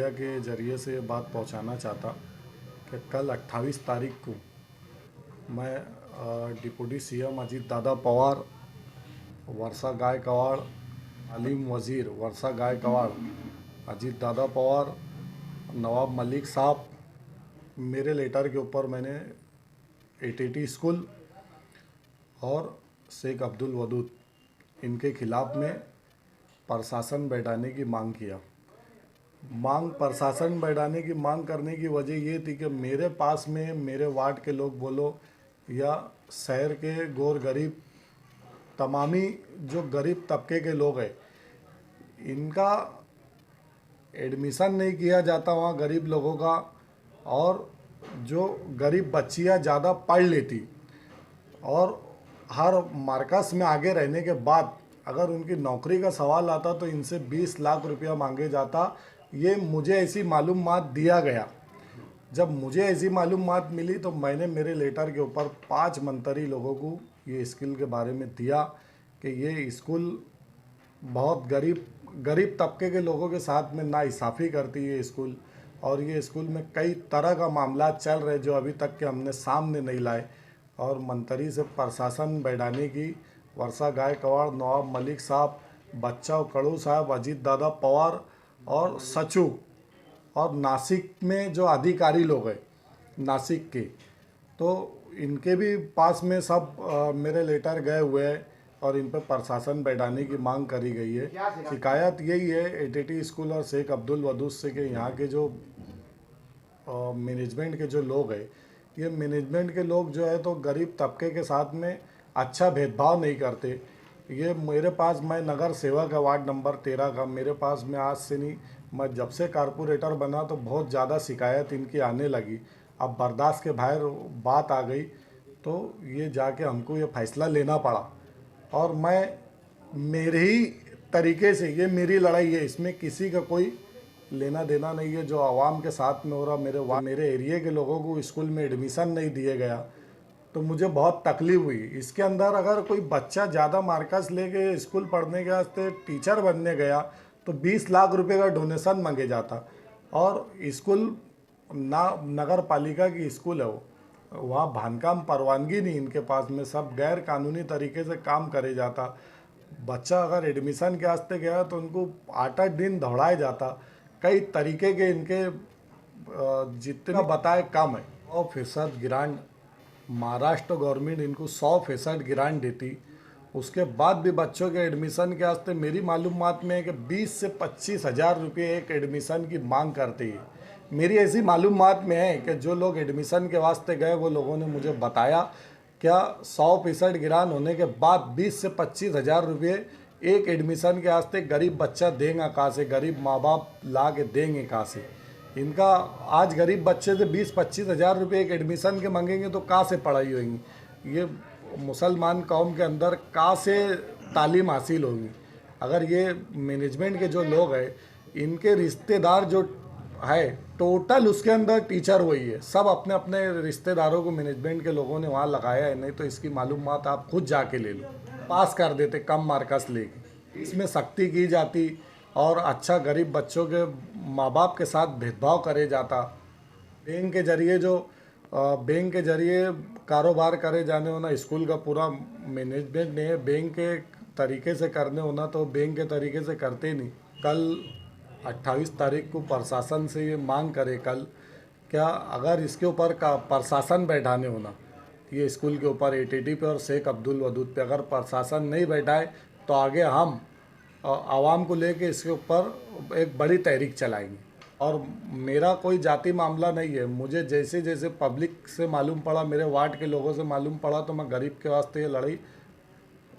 Media के ज़रिए से ये बात पहुंचाना चाहता कि कल 28 तारीख को मैं डिप्टी सीएम अजीत दादा पवार, वर्षा गायकवाड़, तालीम वज़ीर वर्षा गायकवाड़, अजीत दादा पवार, नवाब मलिक साहब, मेरे लेटर के ऊपर मैंने एटीटी स्कूल और शेख अब्दुल वदूद इनके खिलाफ़ में प्रशासन बैठाने की मांग किया। प्रशासन बैठाने की मांग करने की वजह ये थी कि मेरे पास में मेरे वार्ड के लोग बोलो या शहर के गौर गरीब तमामी जो गरीब तबके के लोग हैं, इनका एडमिशन नहीं किया जाता वहाँ गरीब लोगों का, और जो गरीब बच्चियाँ ज़्यादा पढ़ लेती और हर मार्कस में आगे रहने के बाद अगर उनकी नौकरी का सवाल आता तो इनसे 20 लाख रुपया मांगे जाता। ये मुझे ऐसी मालूमात दिया गया। जब मुझे ऐसी मालूमात मिली तो मैंने मेरे लेटर के ऊपर 5 मंत्री लोगों को ये स्कूल के बारे में दिया कि ये स्कूल बहुत गरीब तबके के लोगों के साथ में नाइंसाफ़ी करती है स्कूल, और ये स्कूल में कई तरह का मामला चल रहे जो अभी तक के हमने सामने नहीं लाए। और मंत्री से प्रशासन बैठाने की वर्षा गायकवाड़, नवाब मलिक साहब, बच्चा कड़ू साहब, अजीत दादा पवार और सचू और नासिक में जो अधिकारी लोग हैं नासिक के, तो इनके भी पास में सब मेरे लेटर गए हुए हैं और इन पर प्रशासन बैठाने की मांग करी गई है। शिकायत यही है एटीटी स्कूल और शेख अब्दुल वदूद से कि यहाँ के जो मैनेजमेंट के जो लोग हैं, ये मैनेजमेंट के लोग जो है तो गरीब तबके के साथ में अच्छा भेदभाव नहीं करते। ये मेरे पास, मैं नगर सेवक है वार्ड नंबर 13 का, मेरे पास में आज से नहीं, मैं जब से कारपोरेटर बना तो बहुत ज़्यादा शिकायत इनकी आने लगी। अब बर्दाश्त के बाहर बात आ गई तो ये जाके हमको ये फैसला लेना पड़ा। और मैं मेरे ही तरीके से, ये मेरी लड़ाई है, इसमें किसी का कोई लेना देना नहीं है। जो आवाम के साथ में हो रहा, मेरे एरिया के लोगों को स्कूल में एडमिशन नहीं दिए गया तो मुझे बहुत तकलीफ़ हुई। इसके अंदर अगर कोई बच्चा ज़्यादा मार्क्स लेके स्कूल पढ़ने के वास्ते टीचर बनने गया तो 20 लाख रुपए का डोनेशन मांगे जाता। और स्कूल नगर पालिका की स्कूल है, वो वहाँ बांधकाम परवानगी नहीं इनके पास में, सब गैर कानूनी तरीके से काम करे जाता। बच्चा अगर एडमिशन के वास्ते गया तो उनको 8-8 दिन दौड़ाया जाता। कई तरीके के इनके जितना बताए कम है। 100% ग्रांट महाराष्ट्र गवर्नमेंट इनको 100% ग्रांट देती, उसके बाद भी बच्चों के एडमिशन के वास्ते मेरी मालूमात में है कि 20 से 25 हज़ार रुपये एक एडमिशन की मांग करती है। मेरी ऐसी मालूमात में है कि जो लोग एडमिशन के वास्ते गए वो लोगों ने मुझे बताया क्या 100% ग्रांट होने के बाद 20 से 25 हज़ार रुपये एक एडमिशन के वास्ते गरीब बच्चा देंगे कहाँ से, गरीब माँ बाप ला के देंगे कहाँ से। इनका आज गरीब बच्चे से 20-25 हज़ार रुपये एक एडमिशन के मांगेंगे तो कहाँ से पढ़ाई होगी। ये मुसलमान कौम के अंदर कहाँ से तालीम हासिल होगी। अगर ये मैनेजमेंट के जो लोग हैं, इनके रिश्तेदार जो है टोटल उसके अंदर टीचर वही है, सब अपने अपने रिश्तेदारों को मैनेजमेंट के लोगों ने वहाँ लगाया है। नहीं तो इसकी मालूमात आप खुद जाके ले लो, पास कर देते कम मार्क्स लेके। इसमें सख्ती की जाती और अच्छा गरीब बच्चों के माँ बाप के साथ भेदभाव करे जाता। बैंक के जरिए कारोबार करे जाने होना, स्कूल का पूरा मैनेजमेंट ने बैंक के तरीके से करने होना तो बैंक के तरीके से करते नहीं। कल 28 तारीख को प्रशासन से ये मांग करे कल क्या अगर इसके ऊपर का प्रशासन बैठाने होना, ये स्कूल के ऊपर एटीटी पे और शेख अब्दुल वदूद पे अगर प्रशासन नहीं बैठाए तो आगे हम आवाम को लेके इसके ऊपर एक बड़ी तहरीक चलाएंगे। और मेरा कोई जाति मामला नहीं है, मुझे जैसे जैसे पब्लिक से मालूम पड़ा, मेरे वार्ड के लोगों से मालूम पड़ा तो मैं गरीब के वास्ते ये लड़ाई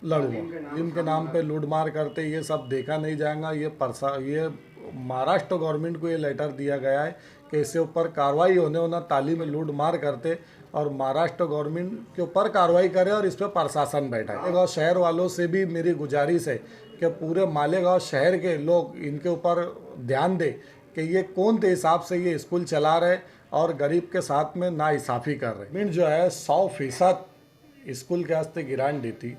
लड़ूंगा। इनके नाम पे लूटमार करते ये सब देखा नहीं जाएगा। ये महाराष्ट्र गवर्नमेंट को ये लेटर दिया गया है कि इसके ऊपर कार्रवाई होना तालीम में लूटमार करते और महाराष्ट्र गवर्नमेंट के ऊपर कार्रवाई करे और इस पर प्रशासन बैठाए। मालेगांव शहर वालों से भी मेरी गुजारिश है कि पूरे मालेगांव शहर के लोग इनके ऊपर ध्यान दें कि ये कौन के हिसाब से ये स्कूल चला रहे और गरीब के साथ में नाइंसाफ़ी कर रहे। गवर्नमेंट जो है 100% स्कूल के वास्ते ग्रांट देती,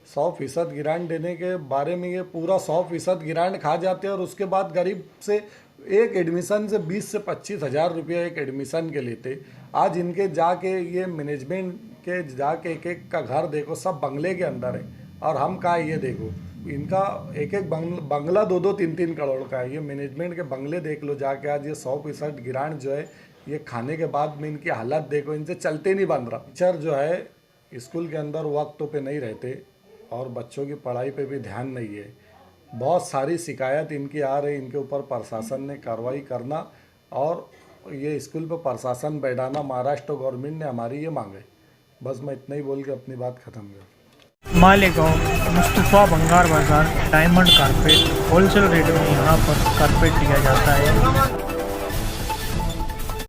100% ग्रांट देने के बारे में ये पूरा 100% ग्रांट खा जाते हैं और उसके बाद गरीब से एक एडमिशन से 20 से 25 हज़ार रुपया एक एडमिशन के लेते। आज इनके जाके ये मैनेजमेंट के जाके एक एक का घर देखो, सब बंगले के अंदर है। और हम का ये देखो, इनका एक एक बंगला 2-2 3-3 करोड़ का है। ये मैनेजमेंट के बंगले देख लो जाके। आज ये 100% गिरांट जो है, ये खाने के बाद में इनकी हालत देखो, इनसे चलते नहीं बन रहा। टीचर जो है स्कूल के अंदर वक्त पे नहीं रहते और बच्चों की पढ़ाई पे भी ध्यान नहीं है। बहुत सारी शिकायत इनकी आ रही, इनके ऊपर प्रशासन ने कार्रवाई करना और ये स्कूल पे प्रशासन बैठाना महाराष्ट्र गवर्नमेंट ने, हमारी ये मांग है। बस मैं इतना ही बोल के अपनी बात ख़त्म कर। मालेगांव मुस्तफ़ा बंगार बाज़ार डायमंड कारपेट होलसेल रेट में यहाँ पर कारपेट दिया जाता है।